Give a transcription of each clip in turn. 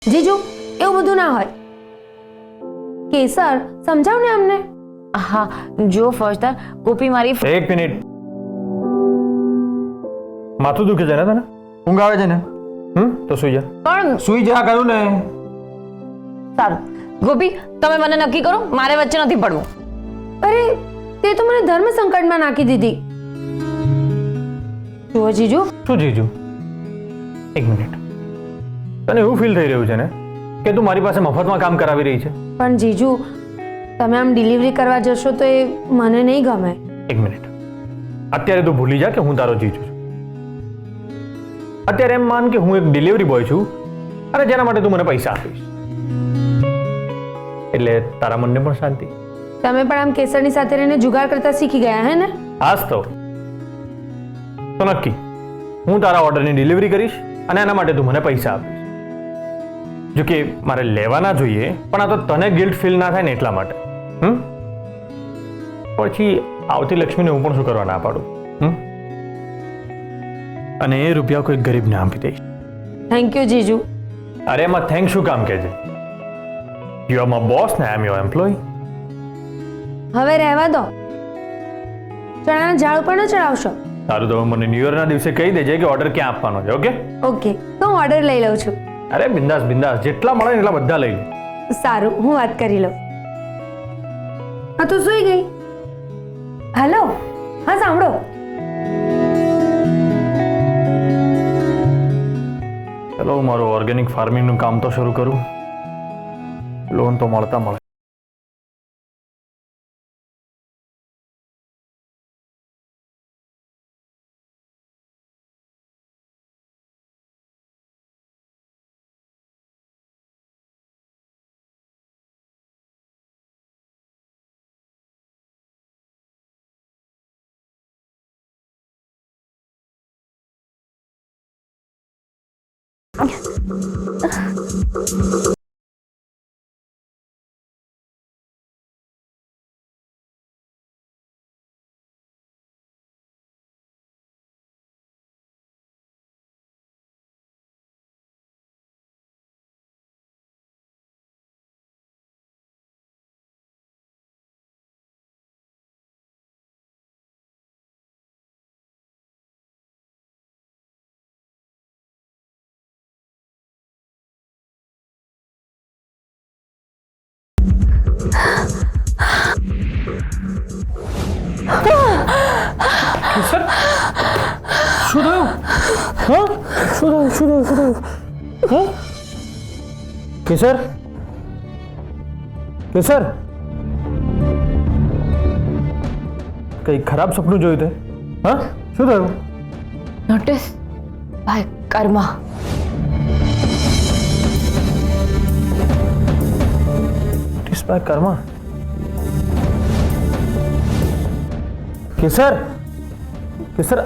જીજુ એવું બધું ના હોય. કેસર સમજાવ ને અમને. હા જો ફોજદાર, ગોપી મારી એક મિનિટ. માથું દુખે છે ને તને? ઊંઘ આવે છે ને? તો સુઈ જા. પણ સુઈ જા કહ્યું ને. સારું ગોપી, તમે મને નક્કી કરો, મારે વચ્ચે નથી પડવું. અરે તે તો મને ધર્મ સંકટમાં નાખી દીધી. જુઓ જીજુ. શું જીજુ? એક મિનિટ. તને એવું ફીલ થઈ રહ્યું છે ને કે તું મારી પાસે મફતમાં કામ કરાવી રહી છે? પણ જીજુ, તમે આમ ડિલિવરી કરવા જશો તો એ મને નહીં ગમે. એક મિનિટ. અત્યારે તું ભૂલી જા કે હું તારો જીજુ છું. અત્યારે એમ માન કે હું એક ડિલિવરી બોય છું અને જેના માટે તું મને પૈસા આપીશ, એટલે તારા મનને પણ શાંતિ. તમે પણ આમ કેસરની સાથે રહીને જુગાર કરતા શીખી ગયા હે ને? હાસ તો નક્કી હું તારા ઓર્ડરની ડિલિવરી કરીશ અને એના માટે તું મને પૈસા આપીશ. જો કે મારે લેવાના જોઈએ, પણ આ તો તને ગિલ્ટ ફીલ ના થાય ને એટલા માટે. પછી આવતી લક્ષ્મીને હું પણ શું કરવા ના પાડું? અને એ રૂપિયા કોઈ ગરીબને આપી દઈશ. થેન્ક યુ જીજુ. અરે એમાં થેન્ક શું કામ કે છે? યુ આર માય બોસ ને આઈ એમ યોર એમ્પ્લોય. હવે રહેવા દો. ચણાના ઝાડ ઉપર ન ચડાવશો. સારું, તો મને ન્યૂ યરના દિવસે કહી દેજે કે ઓર્ડર ક્યાં આપવાનો છે. ઓકે ઓકે, તો હું ઓર્ડર લઈ લઉં છું. અરે બિંદાસ બિંદાસ, જેટલા મળે ને એટલા બધા લઈ લે. સારું, હું વાત કરી લઉં. હા તું સુઈ ગઈ? હેલો, હા સાંભળો. ચલો મારું ઓર્ગેનિક ફાર્મિંગનું કામ તો શરૂ કરું. લોન તો મળતા મળે. કેસર, શું થયું? હા, શું થયું? હા, કેસર, કેસર, કઈ ખરાબ સપનું જોયું તે? હા, શું થયું? Notice by karma. Notice by karma? Kesar, Kesar,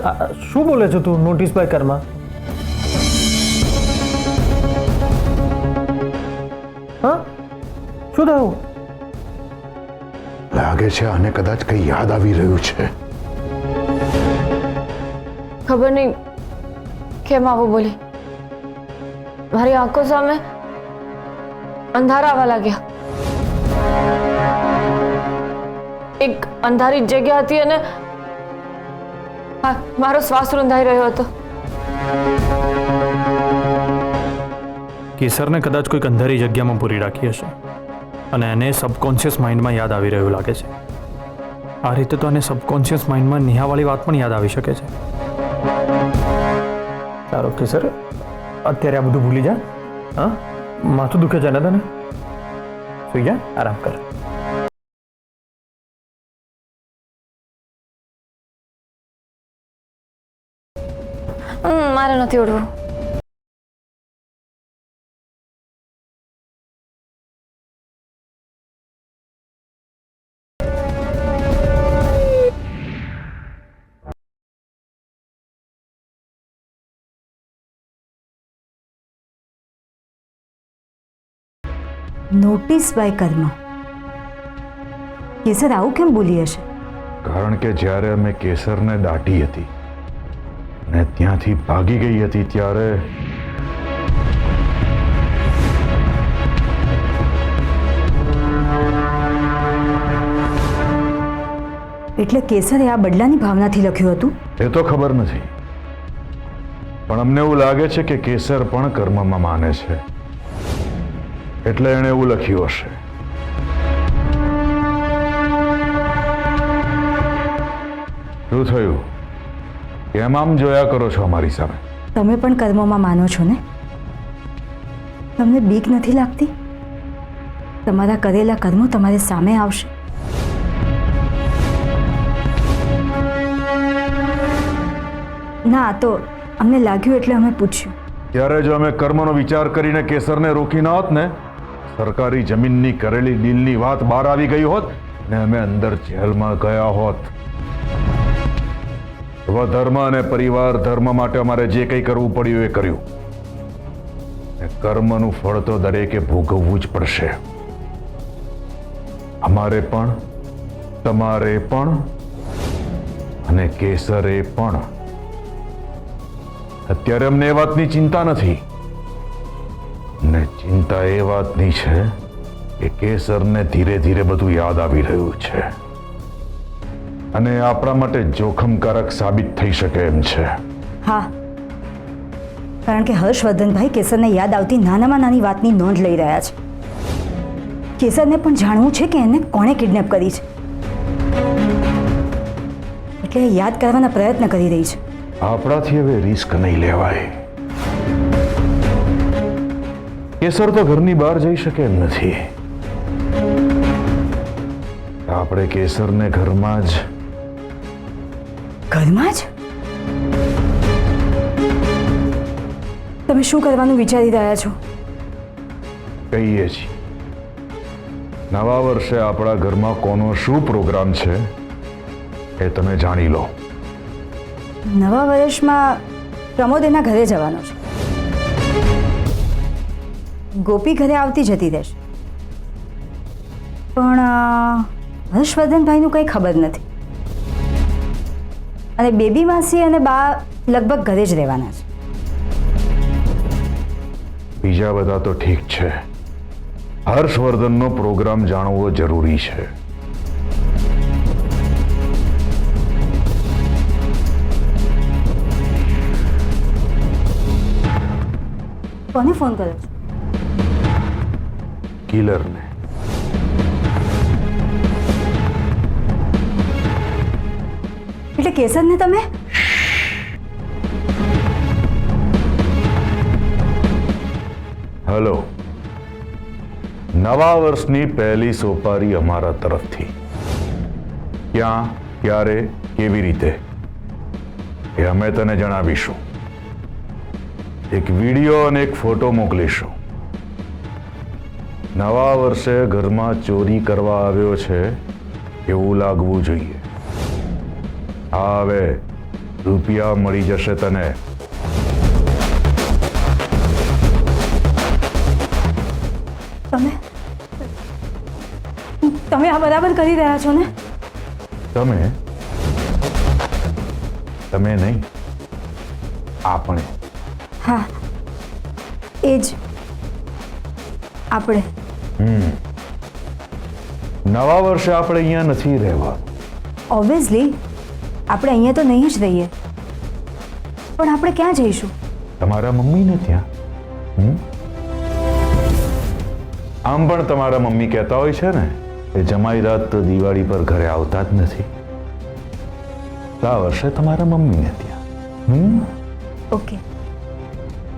શું બોલે છો તું? Notice by karma? હા, શું થયું? લાગે છે આને કદાચ કંઈ યાદ આવી રહ્યું છે. ખબર નહીં કેમ આવું બોલી. મારી આંખો સામે અંધારા આવવા લાગ્યા. એક અંધારી જગ્યા હતી અને મારો શ્વાસ રૂંધાઈ રહ્યો હતો. કેસરને કદાચ કોઈક અંધારી જગ્યામાં પૂરી રાખી હશે અને એને સબકોન્શિયસ માઇન્ડમાં યાદ આવી રહ્યું લાગે છે. આ રીતે તો એને સબકોન્શિયસ માઇન્ડમાં નેહાવાળી વાત પણ યાદ આવી શકે છે. સારો કેસર, અત્યારે આ બધું ભૂલી જા. હા, માથું દુખે છે ને તને? સુઈ જા, આરામ કર. મારે નથી ઉડવું. Notice by karma. કેસર આવું કેમ બોલી હશે? કારણ કે જ્યારે અમે કેસરને દાટી હતી ને ત્યાંથી ભાગી ગઈ હતી ત્યારે એટલે કેસરે આ બદલાની ભાવનાથી લખ્યું હતું? એ તો ખબર નથી, પણ અમને એવું લાગે છે કે કેસર પણ કર્મમાં માને છે, એટલે એણે એવું લખ્યું હશે. શું થયું? કેમ આમ જોયા કરો છો અમારી સામે? તમે પણ કર્મોમાં માનો છો ને? તમને બીક નથી લાગતી? તમારા કરેલા કર્મો તમારી સામે આવશે. ના, તો અમને લાગ્યું એટલે અમે પૂછ્યું. ત્યારે જો અમે કર્મનો વિચાર કરીને કેસરને રોકી ન હોત ને, સરકારી જમીનની કરેલી ડીલની વાત બહાર આવી ગઈ હોત ને અમે અંદર જેલમાં ગયા હોત. સ્વધર્મ અને પરિવાર ધર્મ માટે અમારે જે કંઈ કરવું પડ્યું એ કર્યું. ને કર્મનું ફળ તો દરેકે ભોગવવું જ પડશે. અમારે પણ, તમારે પણ અને કેસરે પણ. અત્યારે અમને એ વાતની ચિંતા નથી, ને ચિંતા એ વાતની છે કે કેસરને ધીરે ધીરે બધું યાદ આવી રહ્યું છે અને આપણા માટે જોખમકારક સાબિત થઈ શકે એમ છે. હા, કારણ કે હર્ષવર્ધનભાઈ કેસરને યાદ આવતી નાનામાં નાની વાતની નોંધ લઈ રહ્યા છે. કેસરને પણ જાણવું છે કે એને કોણે કિડનેપ કરી છે, એટલે એ યાદ કરવાના પ્રયત્ન કરી રહી છે. આપણાથી હવે રિસ્ક નહીં લેવાય. કેસર તો ઘરની બહાર જઈ શકે એમ નથી. આપણે કેસરને ઘરમાં જ તમે શું કરવાનું વિચારી રહ્યા છો? કહીએ છીએ. નવા વર્ષે આપણા ઘરમાં કોનો શું પ્રોગ્રામ છે એ તમે જાણી લો. નવા વર્ષમાં પ્રમોદ એના ઘરે જવાનો છે. ગોપી ઘરે આવતી જતી રહેશે, પણ હર્ષવર્ધનભાઈનું કંઈ ખબર નથી. અને બેબી માસી અને બા લગભગ ઘરે જ રહેવાના છે. બીજા બધા તો ઠીક છે, હર્ષવર્ધનનો પ્રોગ્રામ જાણવો જરૂરી છે. કોને ફોન કર્યો છે? કિલરને. એટલે કેસરને તમે? હલો, નવા વર્ષની પહેલી સોપારી અમારા તરફથી. ક્યાં, ક્યારે, કેવી રીતે એ અમે તને જણાવીશું. એક વિડીયો અને એક ફોટો મોકલીશું. નવા વર્ષે ઘરમાં ચોરી કરવા આવ્યો છે એવું લાગવું જોઈએ. હવે રૂપિયા મળી જશે તને. તમે આ બરાબર કરી રહ્યા છો ને? તમે નહીં, આપણે. હા, એ જ આપણે. નવા વર્ષે આપણે અહીંયા નથી રહેવા. ઓબ્વિયસલી આપણે અહીંયા તો નહીં જ રહીએ, પણ આપણે ક્યાં જઈશું? તમારા મમ્મીને ત્યાં. આમ પણ તમારા મમ્મી કહેતા હોય છે ને કે જમાઈ રાત તો દિવાળી પર ઘરે આવતા જ નથી. આ વર્ષે તમારા મમ્મીને ત્યાં. ઓકે.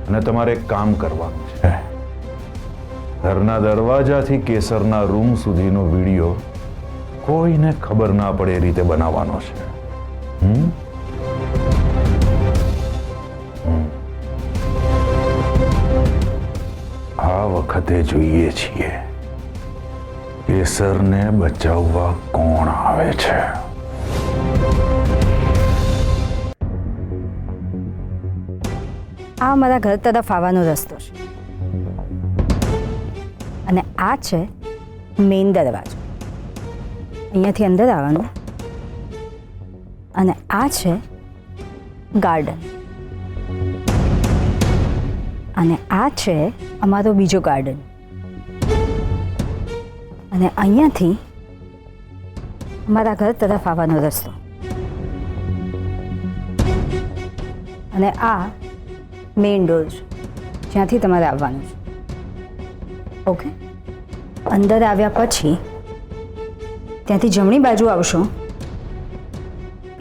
અને તમારે એક કામ કરવાનું છે. ઘરના દરવાજાથી કેસરના રૂમ સુધીનો વિડીયો કોઈને ખબર ના પડે એ રીતે બનાવવાનો છે. આ વખતે જોઈએ છીએ કેસરને બચાવવા કોણ આવે છે. આ મારા ઘર તરફ આવવાનો રસ્તો છે અને આ છે મેઇન દરવાજો. અહીંયાથી અંદર આવવાનું અને આ છે ગાર્ડન અને આ છે અમારો બીજો ગાર્ડન અને અહીંયાથી મારા ઘર તરફ આવવાનો રસ્તો અને આ મેઇન ડોર છે જ્યાંથી તમારે આવવાનું છે. ઓકે, અંદર આવ્યા પછી ત્યાંથી જમણી બાજુ આવશો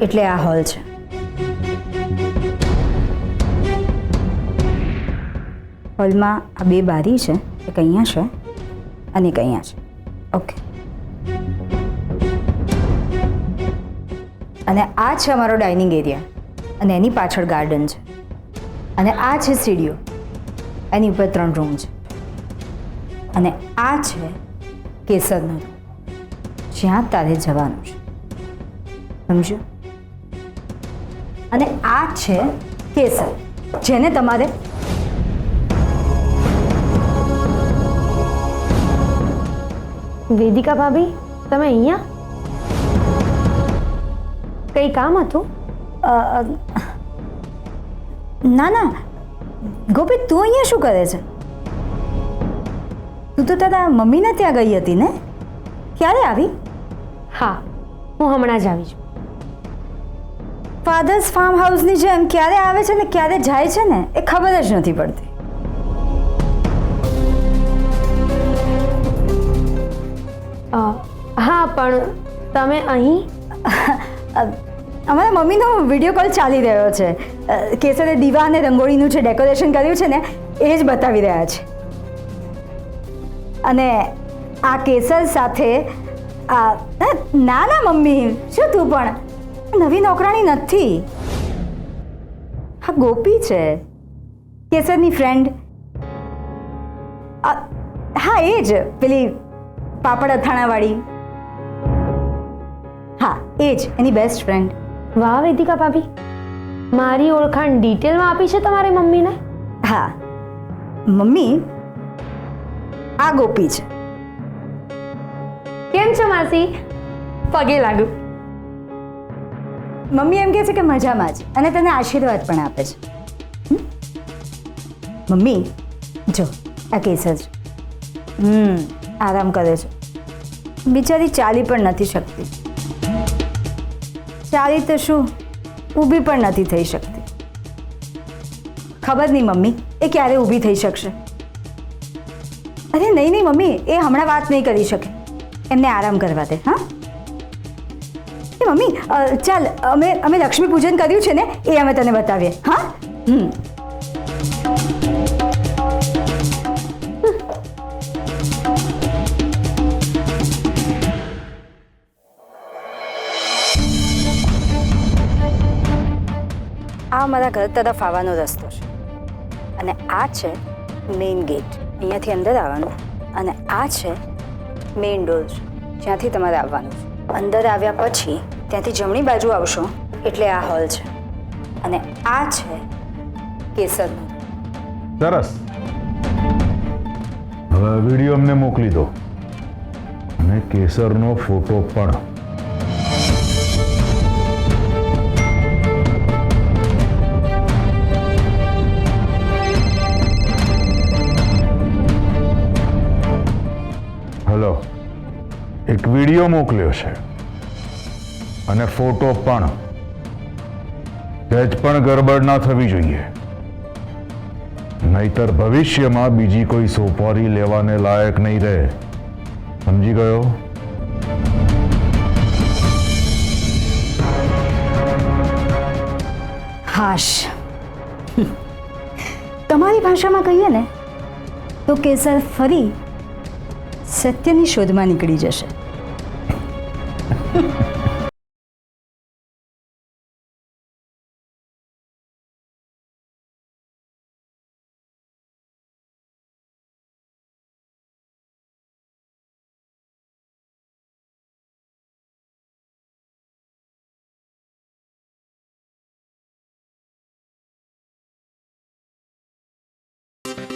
એટલે આ હોલ છે. હોલમાં આ બે બારી છે, એક અહીંયા છે અને એક અહીંયા છે. ઓકે, અને આ છે અમારો ડાઇનિંગ એરિયા અને એની પાછળ ગાર્ડન છે અને આ છે સીડીઓ, એની ઉપર 3 રૂમ છે અને આ છે કેસરનો રૂમ જ્યાં તારે જવાનું છે, સમજો? અને આ છે કેસર જેને તમારે વેદિકા ભાભી, તમે અહીંયા? કંઈ કામ હતું? ના ના ગોપી, તું અહીંયા શું કરે છે? તું તો તારા મમ્મીને ત્યાં ગઈ હતી ને? ક્યારે આવી? હા, હું હમણાં જ આવી છું. ફાધર્સ ફાર્મ હાઉસની જેમ ક્યારે આવે છે ને ક્યારે જાય છે ને એ ખબર જ નથી પડતી. હા, પણ તમે અહીં? અમારા મમ્મીનો વિડીયો કોલ ચાલી રહ્યો છે. કેસરે દીવા અને રંગોળીનું જે ડેકોરેશન કર્યું છે ને એ જ બતાવી રહ્યા છે. અને આ કેસર સાથે ના ના મમ્મી, શું તું પણ નવી નોકરાણી નથી. હા, ગોપી છે કેસરની ફ્રેન્ડ. હા, એ જ પેલી પાપડ અથાણાવાળી. હા, એ જ એની બેસ્ટ ફ્રેન્ડ. વાહ વેદિકા ભાભી, મારી ઓળખાણ ડિટેલમાં આપી છે તમારી મમ્મીને? હા મમ્મી, આ ગોપી છે. કેમ છો માસી? પગે લાગુ. મમ્મી એમ કહે છે કે મજામાં જ અને તને આશીર્વાદ પણ આપે છે. મમ્મી જો આ કેસર છે. આરામ કરે છે. બિચારી ચાલી પણ નથી શકતી. ચાલી તો શું, ઊભી પણ નથી થઈ શકતી. ખબર નહીં મમ્મી એ ક્યારે ઊભી થઈ શકશે. અરે નહીં નહીં મમ્મી, એ હમણાં વાત નહીં કરી શકે. એમને આરામ કરવા દે. હા એ મમ્મી, ચાલ અમે લક્ષ્મી પૂજન કર્યું છે ને એ અમે તને બતાવીએ. હા આ અમારા ઘર તરફ આવવાનો રસ્તો છે અને આ છે મેઇન ગેટ. અહીંયાથી અંદર આવવાનું અને આ છે મેઇન ડોર જ્યાંથી તમારે આવવાનું છે. અંદર આવ્યા પછી ત્યાંથી જમણી બાજુ આવશો એટલે આ હોલ છે અને આ છે કેસરનો. સરસ. હવે વિડીયો અમને મોકલી દો અને કેસરનો ફોટો પણ. હલો, એક વિડીયો મોકલ્યો છે અને ફોટો પણ. સહેજ પણ ગડબડ ના થવી જોઈએ, નહીતર ભવિષ્યમાં બીજી કોઈ સોપારી લેવાને લાયક નહીં રહે. સમજી ગયો? હાશ, તમારી ભાષામાં કહીએ ને તો કેસર ફરી સત્યની શોધમાં નીકળી જશે.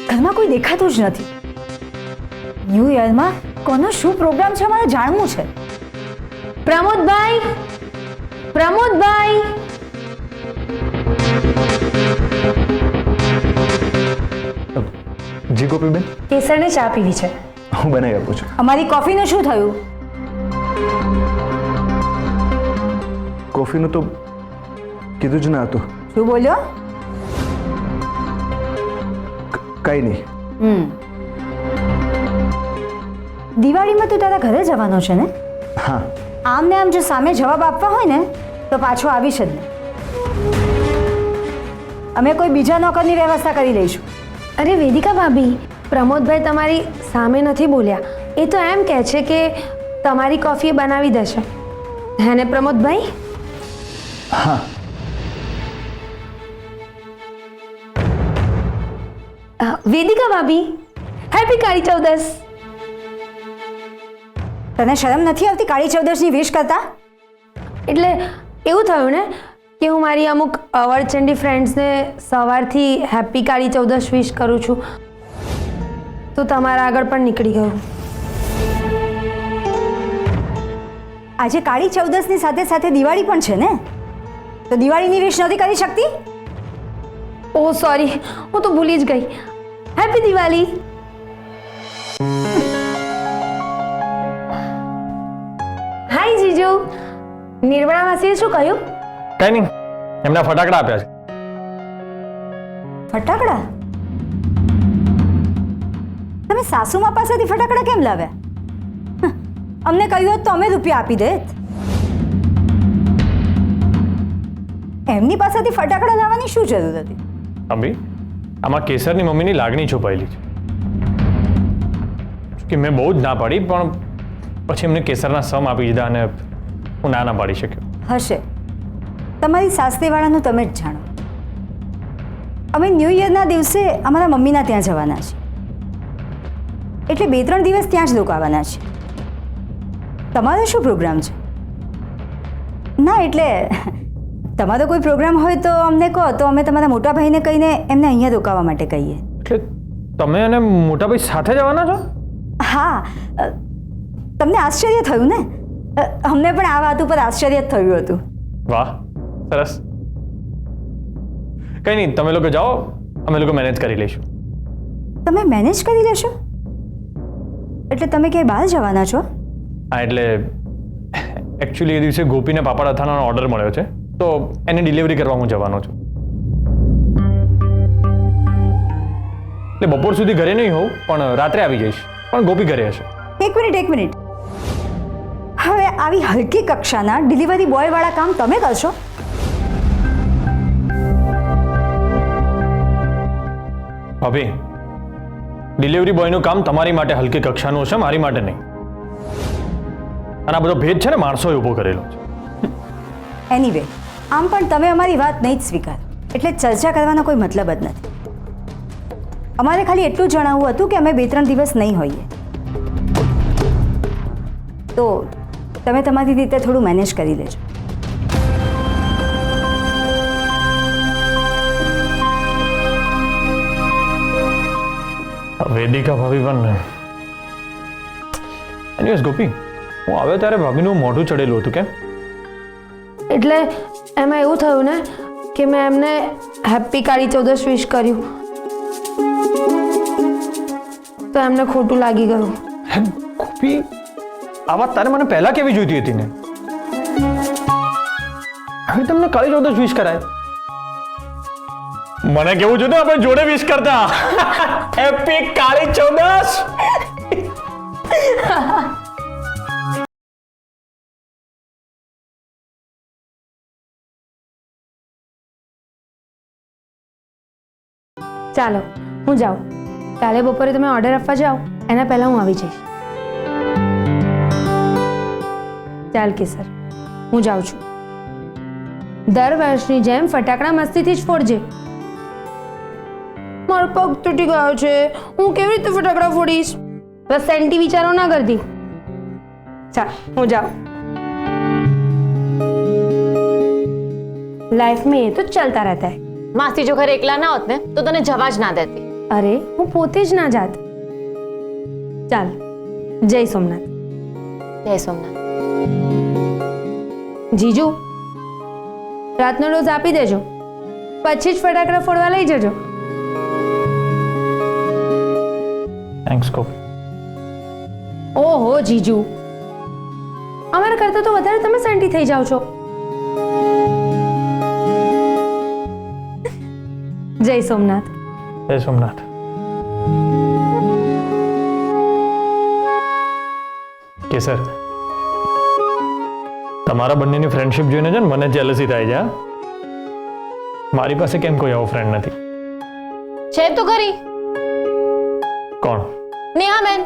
ઘરમાં કોઈ દેખાતું જ નથી. ન્યૂ યરમાં કોનો શું પ્રોગ્રામ છે મારે જાણવું છે. પ્રમોદભાઈ, પ્રમોદભાઈ! જી ગોપીબેન, કેસરને ચા પીવી છે. હું બનાવી આપું છું. અમારી કોફીનું શું થયું? કોફીનું તો કીધું જ ના હતું. શું બોલ્યો? કંઈ નહીં. દિવાળીમાં તું તારા ઘરે જવાનો છે ને? હા. આમ ને આમ જો સામે જવાબ આપવા હોય ને તો પાછો આવીશ જ નહીં. અમે કોઈ બીજા નોકરની વ્યવસ્થા કરી લઈશું. અરે વેદિકા ભાભી, પ્રમોદભાઈ તમારી સામે નથી બોલ્યા. એ તો એમ કહે છે કે તમારી કોફી એ બનાવી દેશે. હે ને પ્રમોદભાઈ? હા. વેદિકા ભાભી, હેપી કાળી ચૌદસ. તને શરમ નથી આવતી કાળી ચૌદશની વિશ કરતા? એટલે એવું થયું ને કે હું મારી અમુક અવળચંડી ફ્રેન્ડ્સને સવારથી હેપી કાળી ચૌદશ વિશ કરું છું, તો તમારા આગળ પણ નીકળી ગયું. આજે કાળી ચૌદશની સાથે સાથે દિવાળી પણ છે ને, તો દિવાળીની વિશ નહોતી કરી શકતી? ઓહ સોરી, હું તો ભૂલી જ ગઈ. હેપી દિવાળી. હાય જીજુ, નિર્મળા માસીએ શું કહ્યું? કઈ નહીં, એમના ફટાકડા આપ્યા છે. ફટાકડા? તમે સાસુમા પાસેથી ફટાકડા કેમ લાવ્યા? અમને કહ્યું હોત તો અમે રૂપિયા આપી દેત. એમની પાસેથી ફટાકડા લાવવાની શું જરૂર હતી? અભી આમાં કેસરની મમ્મીની લાગણી છુપાયેલી છે કે મેં બહુ જ ના પાડી, પણ પછી એમને કેસરના સમ આપી દીધા અને હું ના પાડી શક્યો. હશે, તમારી સાસરીવાળાનું તમે જ જાણો. અમે ન્યૂ યરના દિવસે અમારા મમ્મીના ત્યાં જવાના છીએ, એટલે 2-3 દિવસ ત્યાં જ રોકાવાના છીએ. તમારો શું પ્રોગ્રામ છે? ના એટલે તમારો કોઈ પ્રોગ્રામ હોય તો અમને કહો, તો અમે તમારા મોટા ભાઈને કહીને એમને અહીંયા રોકાવા માટે કહીએ. એટલે તમે અને મોટા ભાઈ સાથે જવાના છો? હા, તમને આશ્ચર્ય થયું ને? અમને પણ આ વાત ઉપર આશ્ચર્ય જ થયું હતું. વાહ, સરસ. કંઈ નહીં, તમે લોકો જાઓ, અમે લોકો મેનેજ કરી લઈશું. તમે મેનેજ કરી લેશો? એટલે તમે ક્યાંય બહાર જવાના છો? હા, એટલે એકચ્યુઅલી એ દિવસે ગોપીને પાપડ અથાણાનો ઓર્ડર મળ્યો છે, તો એની ડિલિવરી કરવા હું જવાનો છું. એટલે બપોર સુધી ઘરે નહીં હોઉં, પણ રાત્રે આવી જઈશ. પણ ગોપી ઘરે હશે. એક મિનિટ. હવે આવી હલકી કક્ષાના ડિલિવરી બોય વાળા કામ તમે કરશો? ભાભી, ડિલિવરી બોયનું કામ તમારી માટે હલકી કક્ષાનું હશે, મારી માટે નહીં. અને આ બધો ભેદ છે ને માણસોએ ઊભો કરેલો છે. એનીવે, આમ પણ તમે અમારી વાત નહીં જ સ્વીકાર, એટલે ચર્ચા કરવાનો કોઈ મતલબ જ નથી. અમારે ખાલી એટલું જણાવવું હતું કે અમે 2-3 દિવસ નહીં હોઈએ, તો તમે તમારી રીતે થોડું મેનેજ કરી લેજો. વેદિકા ભાભી પણ એનીવેઝ ગોપી, હું આવ્યો ત્યારે ભાભીનું મોઢું ચડેલું હતું. કેમ? એટલે એમાં એવું થયું ને કે મેં એમને હેપી કાળી ચૌદશ વિશ કર્યું, તો એમને ખોટું લાગી ગયું. હે ગોપી, આ વાત તારે મને પહેલા કેવી જોઈતી હતી ને? હવે તમને કાળી ચૌદશ વિશ કરાય? મને કેવું જોઈતું આપણે જોડે વિશ કરતા. હેપી કાળી ચૌદશ. ચાલો હું જાઉં. કાલે બપોરે તમે ઓર્ડર આપવા જાઓ એના પહેલાં હું આવી જઈશ. ચાલ કેસર, હું જાઉં છું. દર વર્ષની જેમ ફટાકડા મસ્તીથી જ ફોડજે. મારો પગ તૂટી ગયો છે, હું કેવી રીતે ફટાકડા ફોડીશ? બસ સેન્ટી વિચારો ના કરતી. ચાલ હું જાઉં. लाइफ में ये तो चलता रहता है. માસી જો ઘરે એકલા ના હોત ને તો તને જવા જ ના દેતી. अरे હું પોતે જ ના જાત. ચાલ, જય સોમનાથ. જય સોમનાથ. જીજુ, રાતનો ડોઝ આપી દેજો, પછી જ ફટાકડા ફોડવા લઈ જજો. થેન્ક્સ ગોપી. ઓહો જીજુ, અમારા કરતાં તો વધારે તમે સેન્ટી થઈ જાઓ છો. જય સોમનાથ. જય સોમનાથ. કેસર, તમારા બંનેની ફ્રેન્ડશિપ જોઈને છે ને મને જેલસી થાય છે. હા? મારી પાસે કેમ કોઈ આવો ફ્રેન્ડ નથી. છે તો ખરી કોણ? નેહા બેન.